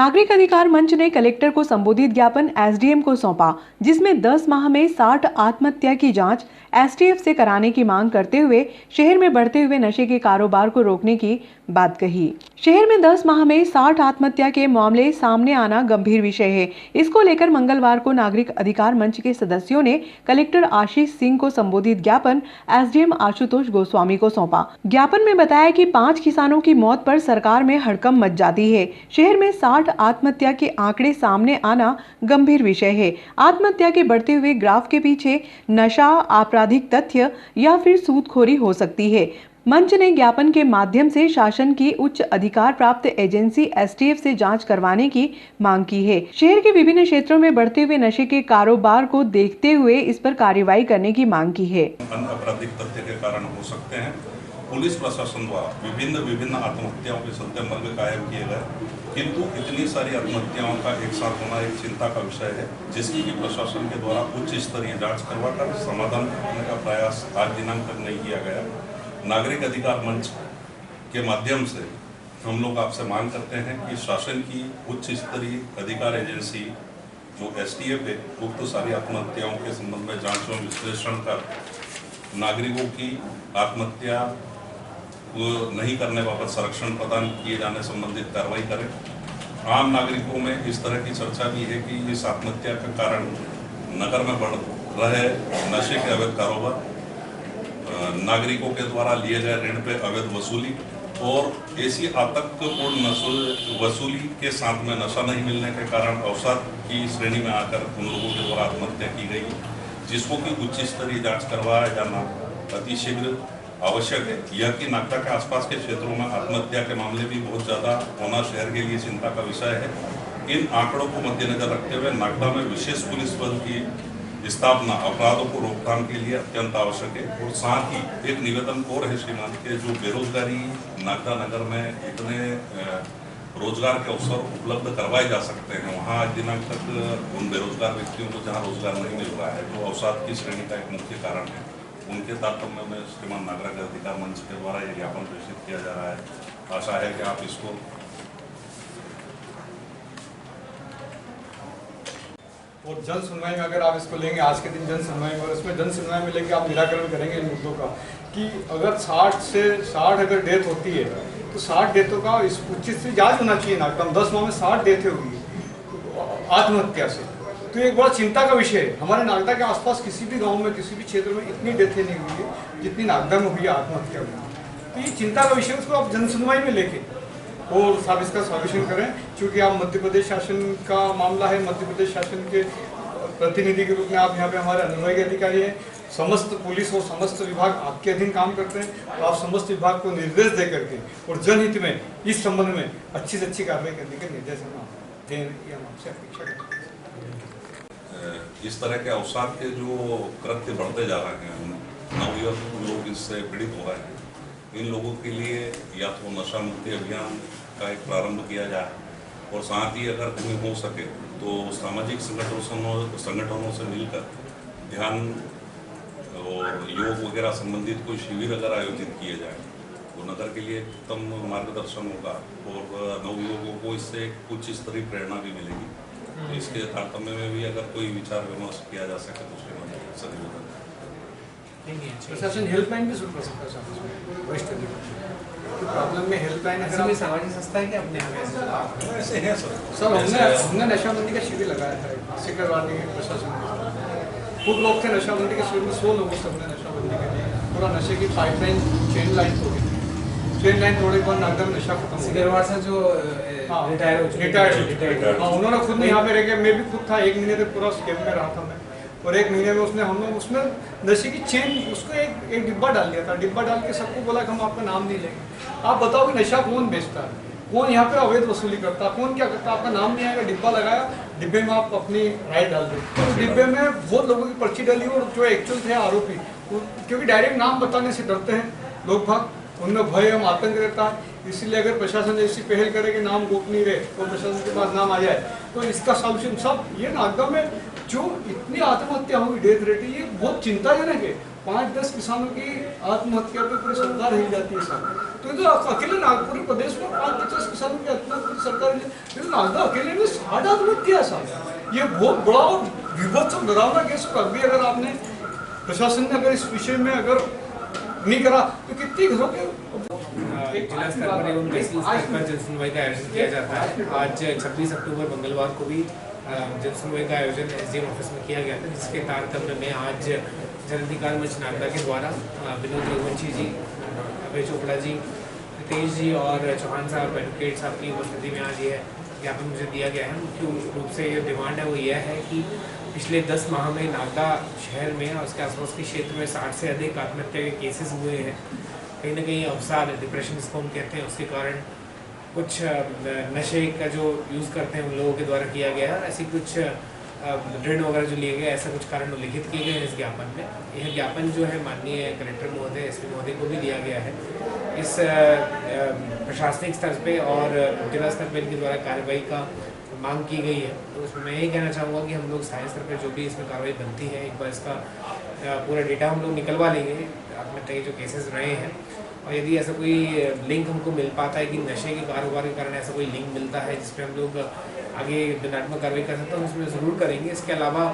नागरिक अधिकार मंच ने कलेक्टर को संबोधित ज्ञापन एसडीएम को सौंपा, जिसमें 10 माह में 60 आत्महत्या की जांच एसटीएफ से कराने की मांग करते हुए शहर में बढ़ते हुए नशे के कारोबार को रोकने की बात कही। शहर में 10 माह में 60 आत्महत्या के मामले सामने आना गंभीर विषय है। इसको लेकर मंगलवार को नागरिक अधिकार मंच के सदस्यों ने कलेक्टर आशीष सिंह को संबोधित ज्ञापन एसडीएम आशुतोष गोस्वामी को सौंपा। ज्ञापन में बताया कि 5 किसानों की मौत पर सरकार में हड़कंप मच जाती है। शहर में 60 आत्महत्या के आंकड़े सामने आना गंभीर विषय है। आत्महत्या के बढ़ते हुए ग्राफ के पीछे नशा, आपराधिक तथ्य या फिर सूदखोरी हो सकती है। मंच ने ज्ञापन के माध्यम से शासन की उच्च अधिकार प्राप्त एजेंसी एसटीएफ से जांच करवाने की मांग की है। शहर के विभिन्न क्षेत्रों में बढ़ते हुए नशे के कारोबार को देखते हुए इस पर कार्रवाई करने की मांग की है। आपराधिक तथ्य के कारण हो सकते हैं। पुलिस प्रशासन द्वारा विभिन्न आत्महत्याओं के सत्य मार्ग कायम किए गए, किंतु इतनी सारी आत्महत्याओं का एक साथ होना एक चिंता का विषय है, जिसकी कि प्रशासन के द्वारा उच्च स्तरीय जांच करवाकर समाधान करने का प्रयास आज दिनांक तक नहीं किया गया। नागरिक अधिकार मंच के माध्यम से हम लोग आपसे मांग करते हैं कि शासन की उच्च स्तरीय अधिकार एजेंसी जो एसटीएफ है, उक्त सारी आत्महत्याओं के संबंध में जांच एवं विश्लेषण कर नागरिकों की आत्महत्या नहीं करने बाबत संरक्षण प्रदान किए जाने संबंधित कार्रवाई करें। आम नागरिकों में इस तरह की चर्चा भी है कि इस आत्महत्या का कारण नगर में बढ़ रहे नशे के अवैध कारोबार, नागरिकों के द्वारा लिए गए ऋण पे अवैध वसूली और ऐसी आतंकपूर्ण वसूली के साथ में नशा नहीं मिलने के कारण अवसाद की श्रेणी में आकर उन लोगों के द्वारा आत्महत्या की गई, जिसको कि उच्च स्तरीय जांच करवाया जाना अतिशीघ्र आवश्यक है। यह कि नागदा के आसपास के क्षेत्रों में आत्महत्या के मामले भी बहुत ज़्यादा होना शहर के लिए चिंता का विषय है। इन आंकड़ों को मद्देनजर रखते हुए नागदा में विशेष पुलिस बल की स्थापना अपराधों को रोकथाम के लिए अत्यंत आवश्यक है। और साथ ही एक निवेदन और है श्रीमान के, जो बेरोजगारी नागदा नगर में इतने रोजगार के अवसर उपलब्ध करवाए जा सकते हैं, वहाँ आज दिनांक तक उन बेरोजगार व्यक्तियों को जहाँ रोजगार नहीं मिल रहा है, जो अवसाद की श्रेणी का एक मुख्य कारण है, उनके तारतम्य में श्रीमान नागरिक अधिकार मंच के द्वारा ये ज्ञापन प्रेषित किया जा रहा है। आशा है कि आप इसको और जन सुनवाई में अगर आप इसको लेंगे, आज के दिन जन सुनवाई में, और उसमें जन सुनवाई में लेके आप निराकरण करेंगे इन मुद्दों का कि अगर 60 अगर डेथ होती है तो 60 डेथों का इस उचित से जांच होना चाहिए ना। कम 10 माह में 60 डेथें होगी आत्महत्या से, तो एक बड़ा चिंता का विषय है। हमारे नागदा के आसपास किसी भी गांव में, किसी भी क्षेत्र में इतनी डेथें नहीं हुई है जितनी नागदा में हुई है आत्महत्या में। तो ये चिंता का विषय, उसको आप जन सुनवाई में लेके और साहब इसका सॉल्यूशन करें। क्योंकि आप मध्य प्रदेश शासन का मामला है, मध्य प्रदेश शासन के प्रतिनिधि के रूप में आप यहाँ पे हमारे अनुभागीय अधिकारी हैं। समस्त पुलिस और समस्त विभाग आपके अधीन काम करते हैं, तो आप समस्त विभाग को निर्देश दे करके और जनहित में इस संबंध में अच्छी से अच्छी कार्रवाई करने के निर्देश हम दें, ये हम आपसे अपेक्षा करते हैं। इस तरह के अवसाद के जो कृत्य बढ़ते जा रहे हैं, नवयुवक लोग इससे पीड़ित हो रहे हैं, इन लोगों के लिए या तो नशा मुक्ति अभियान का एक प्रारंभ किया जाए, और साथ ही अगर कहीं हो सके तो सामाजिक संगठनों से मिलकर ध्यान और योग वगैरह संबंधित कोई शिविर अगर आयोजित किए जाए तो नगर के लिए उत्तम मार्गदर्शन होगा और नवयुवकों को इससे उच्च स्तरीय प्रेरणा भी मिलेगी। इसके तारतम्य में भी अगर कोई विचार विमर्श किया जा सके तो श्रीमान प्रशासन हेल्पलाइन भी शुरू कर सकता है। वरिष्ठ प्रॉब्लम में हेल्पलाइन है, सामाजिक संस्था है कि अपने यहाँ ऐसे हैं सर हमने नशाबंदी का शिविर लगाया था सिकरवानी प्रशासन में। खूब लोग थे नशाबंदी के शिविर में, 100 लोगों से हमने नशाबंदी के लिए पूरा नशे की पाइपलाइन चेन लाइन तोड़ी। चेन लाइन तोड़े के बाद नागदा में नशा खत्म सिकरवार से जो रिटायर्ड, उन्होंने खुद नहीं यहाँ पे रह गए। मैं भी खुद था, 1 महीने तक पूरा स्कैम में रहा था मैं, और 1 महीने में हम लोग उसमें नशे की चेन, उसको एक डिब्बा डाल दिया था। डिब्बा डाल के सबको बोला कि हम आपका नाम नहीं लेंगे, आप बताओ कि नशा कौन बेचता है, कौन यहाँ पे अवैध वसूली करता है, कौन क्या करता है, आपका नाम नहीं आएगा। डिब्बा लगाया, डिब्बे में आप अपनी राय डाल दो, तो डिब्बे में बहुत लोगों की पर्ची डाली, और जो एक्चुअल थे आरोपी, क्योंकि डायरेक्ट नाम बताने से डरते हैं लोग भाग, उनमें भय एवं आतंक रहता है। इसीलिए अगर प्रशासन ऐसी पहल करे कि नाम गोपनीय रहे तो प्रशासन के पास नाम आ जाए, तो इसका सॉल्यूशन सब ये नागदा में जो इतनी आत्महत्या हुई, डेथ रेट, ये बहुत चिंताजनक है। 5-10 किसानों की आत्महत्या पे पूरी सरकार हिल जाती है सर। तो तो अकेले नागपुर प्रदेश में 5-50 किसानों की आत्महत्या सरकार ने, लेकिन नागदा अकेले में 60 आत्महत्या साहब, ये बहुत बड़ा और विभत्स डरावना केस। अभी अगर आपने प्रशासन ने अगर इस विषय में अगर नहीं करा तो कितनी घरों के जिला स्तर पर एवं तहसील स्तर पर जन सुनवाई का आयोजन किया जाता है। आज 26 अक्टूबर मंगलवार को भी जन सुनवाई का आयोजन एसडीएम ऑफिस में किया गया था, जिसके तारतम्य में आज जन अधिकार मंच नागदा के द्वारा विनोद रघुवंशी जी, अभय चोपड़ा जी, रितेश जी और चौहान साहब, एडवोकेट साहब की उपस्थिति में आज ये ज्ञापन मुझे दिया गया है। मुख्य रूप से ये डिमांड है वो यह है कि पिछले 10 माह में नागदा शहर में और उसके आसपास के क्षेत्र में 60 से अधिक आत्महत्या के केसेस हुए हैं। कहीं ना कहीं अवसाद, डिप्रेशन जिसको हम कहते हैं, उसके कारण कुछ नशे का जो यूज़ करते हैं उन लोगों के द्वारा किया गया है। ऐसी कुछ ऋण वगैरह जो लिए गए, ऐसा कुछ कारण उल्लिखित किए गए हैं इस ज्ञापन में। यह ज्ञापन जो है माननीय कलेक्टर महोदय, एसपी महोदय को भी दिया गया है। इस प्रशासनिक स्तर पे और जिला स्तर पर इनके द्वारा कार्रवाई का मांग की गई है। तो उसमें मैं यही कहना चाहूँगा कि हम लोग स्थानीय स्तर पर जो भी इसमें कार्रवाई बनती है, एक बार इसका पूरा डेटा हम लोग निकलवा लेंगे आत्महत्या के जो केसेस रहे हैं, और यदि ऐसा कोई लिंक हमको मिल पाता है कि नशे के कारोबार के कारण ऐसा कोई लिंक मिलता है जिस पे हम लोग आगे दंडात्मक कार्रवाई कर सकते हैं, उसमें ज़रूर करेंगे। इसके अलावा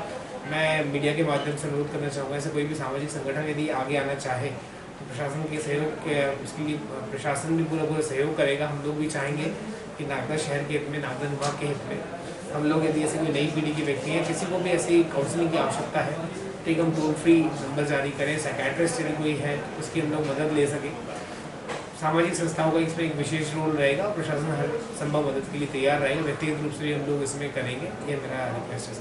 मैं मीडिया के माध्यम से अनुरोध करना चाहूँगा, ऐसे कोई भी सामाजिक संगठन यदि आगे आना चाहे तो प्रशासन के सहयोग के उसके लिए प्रशासन भी पूरा सहयोग करेगा। हम लोग भी चाहेंगे कि नागदा शहर के हित में, नागदा विभाग के हित में हम लोग यदि ऐसी कोई नई पीढ़ी के व्यक्ति हैं, किसी को भी ऐसी काउंसलिंग की आवश्यकता है तो एक हम टोल फ्री नंबर जारी करें, साइकेट्रिस्ट यदि कोई है उसकी हम लोग मदद ले सकें। सामाजिक संस्थाओं का इसमें एक विशेष रोल रहेगा, प्रशासन हर संभव मदद के लिए तैयार रहेगा। व्यक्तिगत रूप से भी हम लोग इसमें करेंगे, ये मेरा रिक्वेस्ट है।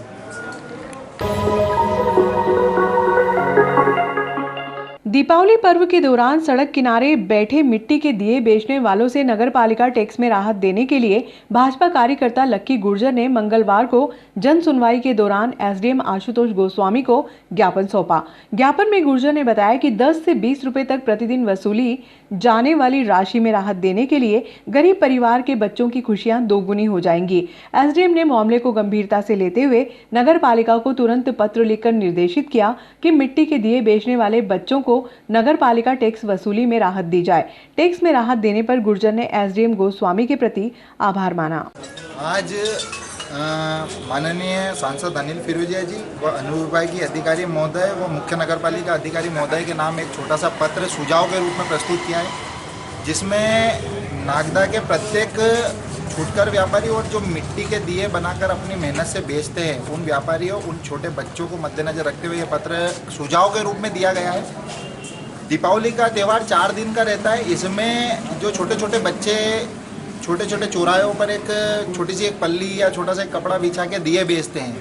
दीपावली पर्व के दौरान सड़क किनारे बैठे मिट्टी के दिए बेचने वालों से नगरपालिका टैक्स में राहत देने के लिए भाजपा कार्यकर्ता लक्की गुर्जर ने मंगलवार को जन सुनवाई के दौरान एसडीएम आशुतोष गोस्वामी को ज्ञापन सौंपा। ज्ञापन में गुर्जर ने बताया कि 10 से 20 रुपए तक प्रतिदिन वसूली जाने वाली राशि में राहत देने के लिए गरीब परिवार के बच्चों की खुशियां दोगुनी हो जाएंगी। एसडीएम ने मामले को गंभीरता से लेते हुए नगरपालिका को तुरंत पत्र लिखकर निर्देशित किया कि मिट्टी के दिए बेचने वाले बच्चों को नगरपालिका टैक्स वसूली में राहत दी जाए। टैक्स में राहत देने पर गुर्जर ने एसडीएम गोस्वामी के प्रति आभार माना। आज माननीय सांसद अनिल फिरोजिया जी व अनुविभागीय अधिकारी महोदय व मुख्य नगरपालिका अधिकारी महोदय के नाम एक छोटा सा पत्र सुझाव के रूप में प्रस्तुत किया है, जिसमें नागदा के प्रत्येक फुटकर व्यापारी और जो मिट्टी के दिए बनाकर अपनी मेहनत से बेचते हैं उन व्यापारियों, उन छोटे बच्चों को मद्देनजर रखते हुए ये पत्र सुझाव के रूप में दिया गया है। दीपावली का त्यौहार 4 दिन का रहता है। इसमें जो छोटे छोटे बच्चे छोटे छोटे चौराहों पर एक छोटी सी एक पल्ली या छोटा सा एक कपड़ा बिछा के दिए बेचते हैं,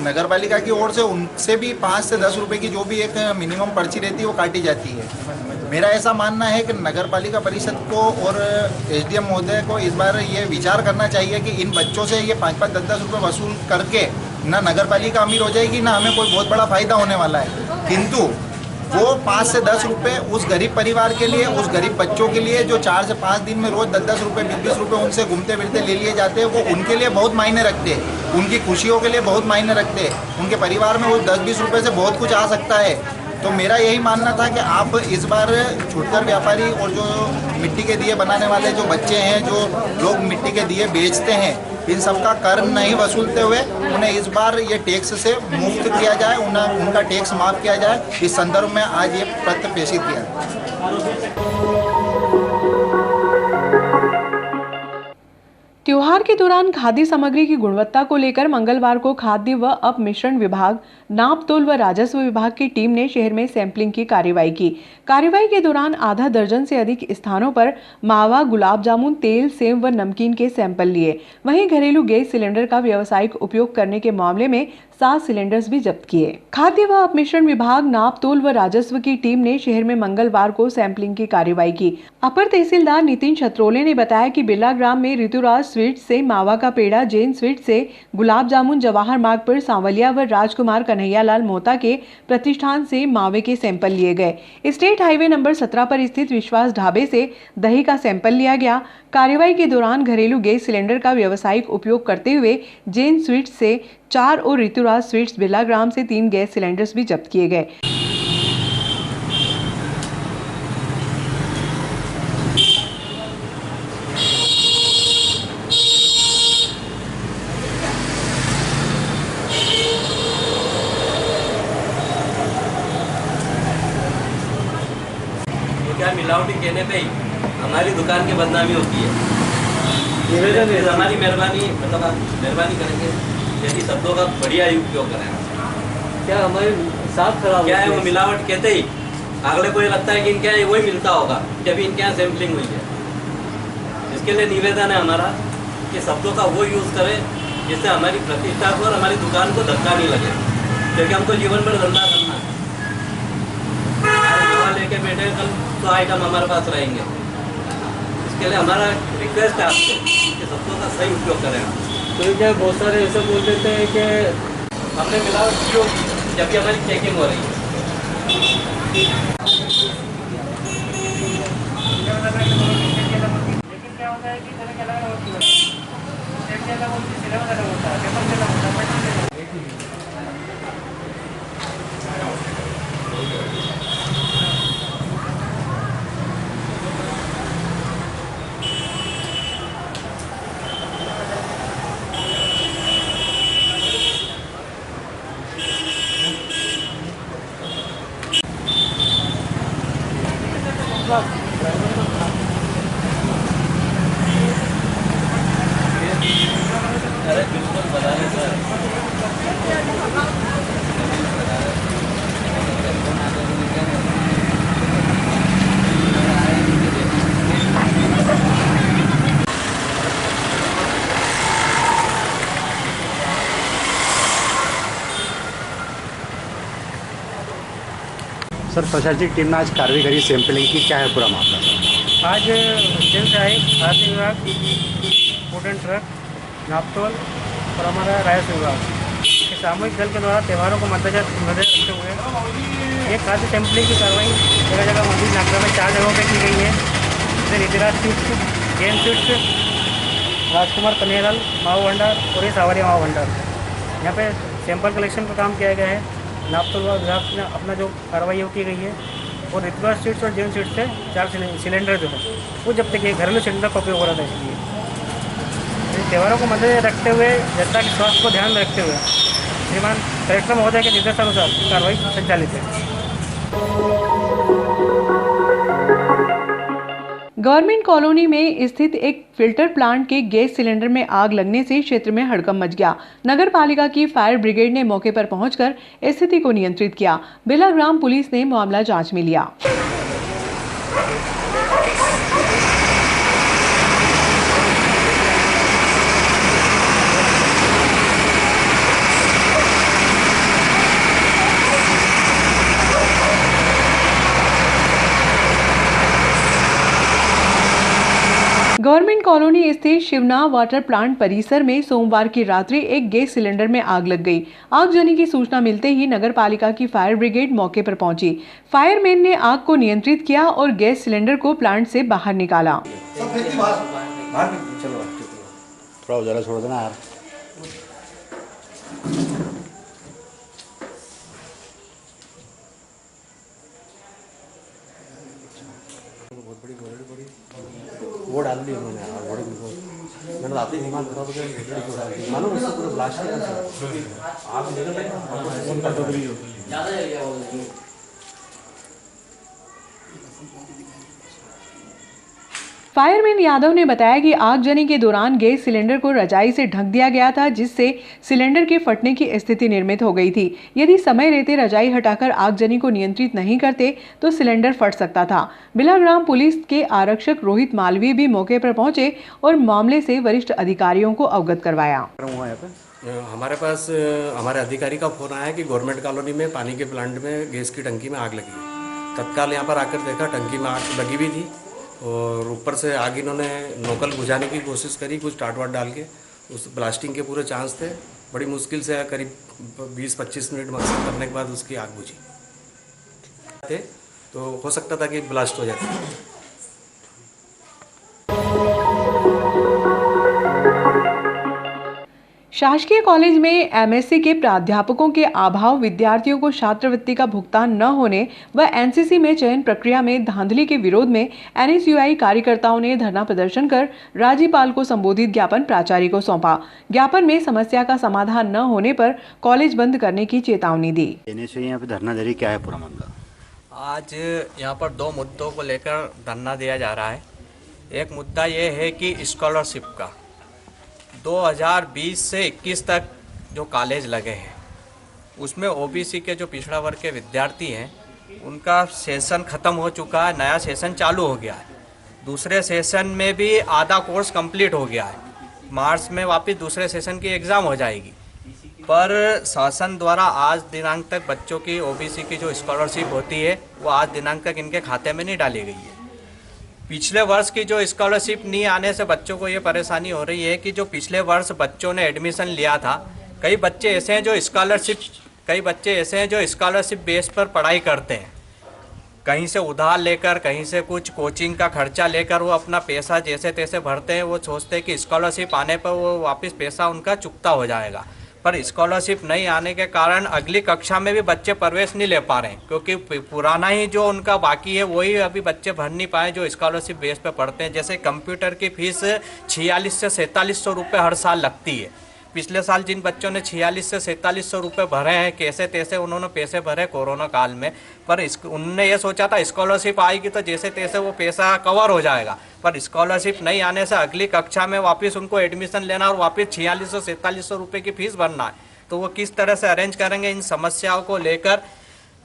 नगरपालिका की ओर से उनसे भी 5 से 10 रुपए की जो भी एक मिनिमम पर्ची रहती है वो काटी जाती है। मेरा ऐसा मानना है कि नगरपालिका परिषद को और एसडीएम महोदय को इस बार ये विचार करना चाहिए कि इन बच्चों से ये 5-5, 10-10 रुपये वसूल करके ना नगरपालिका अमीर हो जाएगी ना हमें कोई बहुत बड़ा फायदा होने वाला है, किंतु वो 5 से 10 रुपये उस गरीब परिवार के लिए, उस गरीब बच्चों के लिए जो 4 से 5 दिन में रोज 10-10 रुपये, 20-20 रुपये उनसे घूमते फिरते ले लिए जाते हैं, वो उनके लिए बहुत मायने रखते हैं, उनकी खुशियों के लिए बहुत मायने रखते हैं। उनके परिवार में वो 10-20 रुपये से बहुत कुछ आ सकता है। तो मेरा यही मानना था कि आप इस बार छुटकर व्यापारी और जो मिट्टी के दिए बनाने वाले जो बच्चे हैं, जो लोग मिट्टी के दिए बेचते हैं, इन सब का कर नहीं वसूलते हुए उन्हें इस बार ये टैक्स से मुक्त किया जाए, उनका टैक्स माफ़ किया जाए। इस संदर्भ में आज ये पत्र प्रेषित किया। त्योहार के दौरान खाद्य सामग्री की गुणवत्ता को लेकर मंगलवार को खाद्य व अपमिश्रण विभाग, नाप तोल व राजस्व विभाग की टीम ने शहर में सैंपलिंग की कार्रवाई की। कार्रवाई के दौरान आधा दर्जन से अधिक स्थानों पर मावा, गुलाब जामुन, तेल, सेव व नमकीन के सैंपल लिए। वहीं घरेलू गैस सिलेंडर का व्यावसायिक उपयोग करने के मामले में 7 सिलेंडर्स भी जब्त किए। खाद्य व अपमिश्रण विभाग, नाप तोल व राजस्व की टीम ने शहर में मंगलवार को सैंपलिंग की कार्रवाई की। अपर तहसीलदार नितिन छत्रोले ने बताया कि बिरला ग्राम में ऋतुराज स्वीट से मावा का पेड़ा, जैन स्वीट से गुलाब जामुन, जवाहर मार्ग पर सांवलिया व राजकुमार कन्हैयालाल मोहता के प्रतिष्ठान से मावे के सैंपल लिए गए। स्टेट हाईवे नंबर 17 पर स्थित विश्वास ढाबे से दही का सैंपल लिया गया। कार्रवाई के दौरान घरेलू गैस सिलेंडर का व्यावसायिक उपयोग करते हुए जैन स्वीट्स से 4 और ऋतुराज स्वीट्स बिरला ग्राम से 3 गैस सिलेंडर्स भी जब्त किए गए। हमारी दुकान की बदनामी होती है। फिर हमारी मेहरबानी, मतलब आप मेहरबानी करेंगे यदि शब्दों का बढ़िया उपयोग करें। क्या हमारे साफ खराब क्या है वो मिलावट कहते ही अगले को ये लगता है कि इनके यहाँ वही मिलता होगा जब इनके यहाँ सैम्पलिंग हुई है। इसके लिए निवेदन है हमारा कि शब्दों का वो यूज़ करें जिससे हमारी प्रतिष्ठा को और हमारी दुकान को धक्का नहीं लगे, क्योंकि हमको जीवन भर धंधा करना है। आज लेके बैठे कल तो आइटम हमारे पास रहेंगे। इसके लिए हमारा रिक्वेस्ट है आपसे कि शब्दों का सही उपयोग करें। तो क्या बहुत सारे ऐसे बोल देते हैं कि हमने मिलावट की होगी जबकि हमारी चेकिंग हो रही है। लेकिन क्या होता है कि तरह अलग अलग होती है, अलग होती है, सिलेबस अलग होता है, पेपर अलग होता है, अरे बिल्कुल बता दें सर। सर प्रशासनिक टीम ने आज कार्रवाई करी सैंपलिंग की, क्या है पूरा मामला? आज जल सहायक खाद्य विभाग, फूड एंड ट्रक, नापतोल और हमारा राजस्व विभाग के सामूहिक दल के द्वारा त्योहारों को मद्देनजर रखते हुए एक खाद्य सैंपलिंग की कार्रवाई जगह जगह मंदिर नागदा में 4 जगहों पर की गई है। जैसे ऋतिराज स्वीट्स, जैन स्वीट्स, राजकुमार कन्हैयालाल मावा भंडार और ये सावरिया मावा भंडार। यहाँ पे सैंपल कलेक्शन का काम किया गया है। नापतोल विभाग ने अपना जो कार्रवाई वो की गई है और ऋतिराज स्वीट्स और जैन स्वीट्स से 4 सिलेंडर जो है वो जब्त किए, घरेलू सिलेंडर का उपयोग हो रहा था। इसलिए त्योहारों को मद्देनजर रखते हुए जनता के स्वास्थ्य को ध्यान में रखते हुए श्रीमान कलेक्टर महोदय के निर्देशानुसार कार्रवाई संचालित है। गवर्नमेंट कॉलोनी में स्थित एक फिल्टर प्लांट के गैस सिलेंडर में आग लगने से क्षेत्र में हड़कंप मच गया। नगर पालिका की फायर ब्रिगेड ने मौके पर पहुंचकर स्थिति को नियंत्रित किया। बेला ग्राम पुलिस ने मामला जांच में लिया। गवर्नमेंट कॉलोनी स्थित शिवना वाटर प्लांट परिसर में सोमवार की रात्रि एक गैस सिलेंडर में आग लग गई। आगजनी की सूचना मिलते ही नगर पालिका की फायर ब्रिगेड मौके पर पहुंची। फायरमैन ने आग को नियंत्रित किया और गैस सिलेंडर को प्लांट से बाहर निकाला। थोड़ा उजाला छोड़ देना यार। वो डाल दी उन्होंने यार, बड़ी मैंने रात ही दिमाग खराब हो गया। मालूम उससे पूरा ब्लास्ट किया आप निकल रहे हैं। फायरमैन यादव ने बताया कि आगजनी के दौरान गैस सिलेंडर को रजाई से ढक दिया गया था, जिससे सिलेंडर के फटने की स्थिति निर्मित हो गई थी। यदि समय रहते रजाई हटाकर आगजनी को नियंत्रित नहीं करते तो सिलेंडर फट सकता था। बिलाग्राम पुलिस के आरक्षक रोहित मालवीय भी मौके पर पहुंचे और मामले से वरिष्ठ अधिकारियों को अवगत करवाया। हमारे पास हमारे अधिकारी का फोन आया कि गवर्नमेंट कॉलोनी में पानी के प्लांट में गैस की टंकी में आग लगी है। तत्काल यहाँ पर आकर देखा टंकी में आग लगी हुई थी और ऊपर से आग इन्होंने नोकल बुझाने की कोशिश करी, कुछ टाट वाट डाल के। उस ब्लास्टिंग के पूरे चांस थे। बड़ी मुश्किल से करीब 20-25 मिनट मकसद करने के बाद उसकी आग बुझी थे, तो हो सकता था कि ब्लास्ट हो जाता। शासकीय कॉलेज में एमएससी के प्राध्यापकों के अभाव, विद्यार्थियों को छात्रवृत्ति का भुगतान न होने व एनसीसी में चयन प्रक्रिया में धांधली के विरोध में एनएसयूआई कार्यकर्ताओं ने धरना प्रदर्शन कर राज्यपाल को संबोधित ज्ञापन प्राचार्य को सौंपा। ज्ञापन में समस्या का समाधान न होने पर कॉलेज बंद करने की चेतावनी दी। एनएसयूआई यहाँ पे धरना दे रही, क्या है पूरा मामला? आज यहाँ पर 2 मुद्दों को लेकर धरना दिया जा रहा है। एक मुद्दा ये है कि स्कॉलरशिप का 2020 से 21 तक जो कॉलेज लगे हैं उसमें ओबीसी के जो पिछड़ा वर्ग के विद्यार्थी हैं उनका सेशन ख़त्म हो चुका है, नया सेशन चालू हो गया है। दूसरे सेशन में भी आधा कोर्स कंप्लीट हो गया है। मार्च में वापस दूसरे सेशन की एग्ज़ाम हो जाएगी, पर शासन द्वारा आज दिनांक तक बच्चों की ओबीसी की जो स्कॉलरशिप होती है वो आज दिनांक तक इनके खाते में नहीं डाली गई है। पिछले वर्ष की जो स्कॉलरशिप नहीं आने से बच्चों को ये परेशानी हो रही है कि जो पिछले वर्ष बच्चों ने एडमिशन लिया था, कई बच्चे ऐसे हैं जो स्कॉलरशिप बेस पर पढ़ाई करते हैं, कहीं से उधार लेकर, कहीं से कुछ कोचिंग का खर्चा लेकर वो अपना पैसा जैसे तैसे भरते हैं। वो सोचते हैं कि स्कॉलरशिप आने पर वो वापस पैसा उनका चुकता हो जाएगा, पर स्कॉलरशिप नहीं आने के कारण अगली कक्षा में भी बच्चे प्रवेश नहीं ले पा रहे हैं, क्योंकि पुराना ही जो उनका बाकी है वही अभी बच्चे भर नहीं पाए जो स्कॉलरशिप बेस पे पढ़ते हैं। जैसे कंप्यूटर की फीस 4600 से 4700 रुपये हर साल लगती है। पिछले साल जिन बच्चों ने 4600 से 4700 रुपये भरे हैं, कैसे तैसे उन्होंने पैसे भरे कोरोना काल में, पर उनने ये सोचा था स्कॉलरशिप आएगी तो जैसे तैसे वो पैसा कवर हो जाएगा, पर स्कॉलरशिप नहीं आने से अगली कक्षा में वापस उनको एडमिशन लेना और वापस 4600 से 4700 रुपये की फ़ीस भरना है। तो वो किस तरह से अरेंज करेंगे? इन समस्याओं को लेकर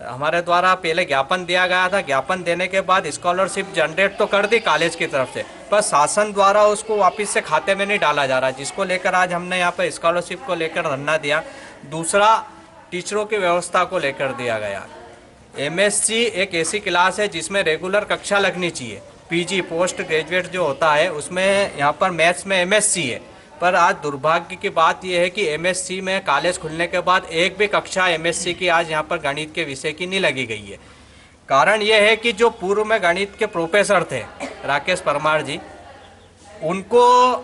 हमारे द्वारा पहले ज्ञापन दिया गया था। ज्ञापन देने के बाद स्कॉलरशिप जनरेट तो कर दी कॉलेज की तरफ से, पर शासन द्वारा उसको वापस से खाते में नहीं डाला जा रहा, जिसको लेकर आज हमने यहाँ पर स्कॉलरशिप को लेकर धरना दिया। दूसरा, टीचरों की व्यवस्था को लेकर दिया गया। एमएससी एक ऐसी क्लास है जिसमें रेगुलर कक्षा लगनी चाहिए। पीजी पोस्ट ग्रेजुएट जो होता है उसमें यहाँ पर मैथ्स में एमएससी है, पर आज दुर्भाग्य की बात यह है कि एमएससी में कॉलेज खुलने के बाद एक भी कक्षा एमएससी की आज यहाँ पर गणित के विषय की नहीं लगी गई है। कारण ये है कि जो पूर्व में गणित के प्रोफेसर थे राकेश परमार जी, उनको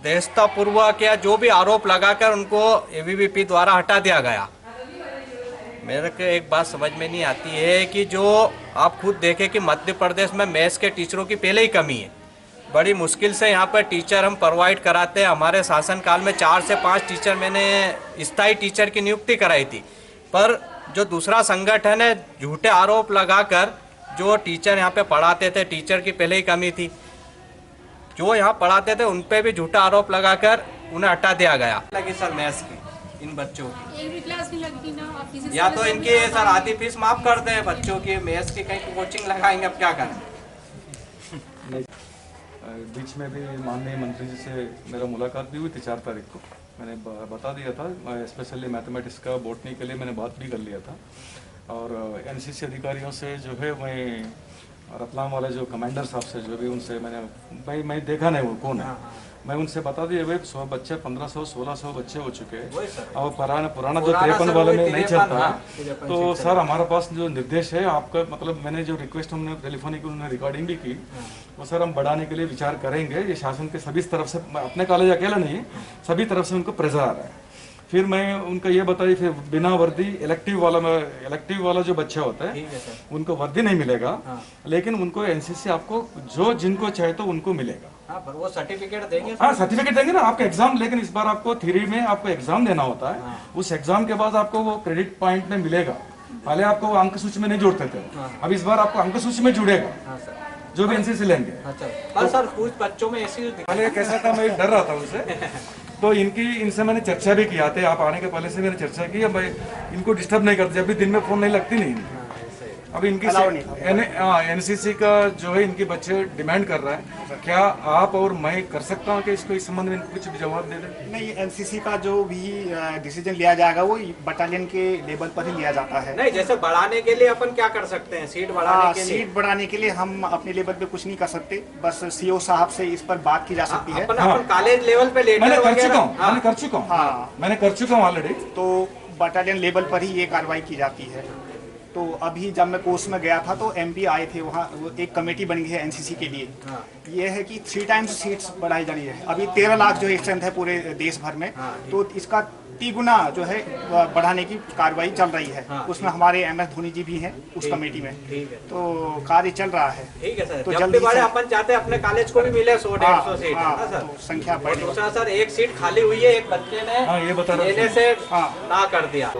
देशतापूर्वक या जो भी आरोप लगाकर उनको एबीवीपी द्वारा हटा दिया गया। मेरे को एक बात समझ में नहीं आती है कि जो आप खुद देखें कि मध्य प्रदेश में मैथ्स के टीचरों की पहले ही कमी है। बड़ी मुश्किल से यहाँ पर टीचर हम प्रोवाइड कराते हैं। हमारे शासनकाल में 4 से 5 टीचर मैंने स्थायी टीचर की नियुक्ति कराई थी, पर जो दूसरा संगठन है झूठे आरोप लगाकर जो टीचर यहाँ पे पढ़ाते थे, टीचर की पहले ही कमी थी, जो यहाँ पढ़ाते थे उन पे भी झूठा आरोप लगाकर उन्हें हटा दिया गया। लगी सर मैथ्स की इन बच्चों की, एक भी क्लास नहीं लगती ना, या तो इनकी सर आधी फीस माफ कर दें बच्चों की, मैथ्स की कहीं कोचिंग लगाएंगे, अब क्या करें। बीच में भी माननीय मंत्री जी से मेरा मुलाकात भी हुई थी 4 तारीख को। मैंने बता दिया था, स्पेशली मैथमेटिक्स का बॉटनी के लिए मैंने बात भी कर लिया था। और एनसीसी अधिकारियों से जो है मैं रतलाम वाले जो कमांडर साहब से जो भी उनसे मैं देखा नहीं वो कौन है, मैं उनसे बता दिया भाई 100 बच्चे 1500-1600 बच्चे हो चुके हैं और पुराना जो 53 वाले में नहीं चलता है। तो सर हमारे पास जो निर्देश है आपका, मतलब मैंने जो रिक्वेस्ट हमने टेलीफोनिक उन्होंने रिकॉर्डिंग भी की, वो सर हम बढ़ाने के लिए विचार करेंगे। ये शासन के सभी तरफ से, अपने कॉलेज अकेला नहीं है, सभी तरफ से उनको प्रेशर आ रहा है। फिर मैं उनको ये बताई, फिर बिना वर्दी इलेक्टिव वाला जो बच्चा होता है उनको वर्दी नहीं मिलेगा, लेकिन उनको एनसीसी आपको जो जिनको चाहे तो उनको मिलेगा। पर वो सर्टिफिकेट देंगे। हाँ सर्टिफिकेट देंगे ना आपका एग्जाम, लेकिन इस बार आपको थ्योरी में आपको एग्जाम देना होता है। उस एग्जाम के बाद आपको वो क्रेडिट पॉइंट में मिलेगा। पहले आपको वो अंक सूची में नहीं जोड़ते थे, अब इस बार आपको अंक सूची में जुड़ेगा जो भी एनसीसी लेंगे। तो सर कुछ बच्चों में ऐसी पहले कैसा था, मैं डर रहा था उनसे, तो इनसे मैंने चर्चा भी किया था। आप आने के पहले से मैंने चर्चा की, मैं इनको डिस्टर्ब नहीं करती, जब भी दिन में फोन नहीं लगती नहीं। अभी इनकी एनसीसी का जो है इनके बच्चे डिमांड कर रहा है, क्या आप और मैं कर सकता हूँ कि इसको इस संबंध में कुछ जवाब दे दें? नहीं, एनसीसी का जो भी डिसीजन लिया जाएगा वो बटालियन के लेवल पर ही लिया जाता है। नहीं, जैसे बढ़ाने के लिए अपन क्या कर सकते हैं? सीट बढ़ाने के लिए हम अपने लेवल पे कुछ नहीं कर सकते, बस सीओ साहब से इस पर बात की जा सकती है। कॉलेज लेवल पे मैंने कर चुका हूँ ऑलरेडी, तो बटालियन लेवल पर ही ये कार्रवाई की जाती है। तो अभी जब मैं कोर्स में गया था तो एमपी आए थे, वहाँ एक कमेटी बन गई है एनसीसी के लिए। ये है कि 3 टाइम्स सीट्स बढ़ाई जा रही है। अभी 13 लाख जो स्ट्रेंथ है पूरे देश भर में, तो इसका 3 गुना जो है बढ़ाने की कार्रवाई चल रही है। उसमें हमारे MS धोनी जी भी हैं उस कमेटी में, तो कार्य चल रहा है। ठीक है सर, तो जल्दी से अपन चाहते हैं अपने कॉलेज को भी मिले 100-150 सीट, तो संख्या बढ़े। दूसरा सर, एक सीट खाली हुई है, एक बच्चे ने ये बता लेने से ना कर दिया।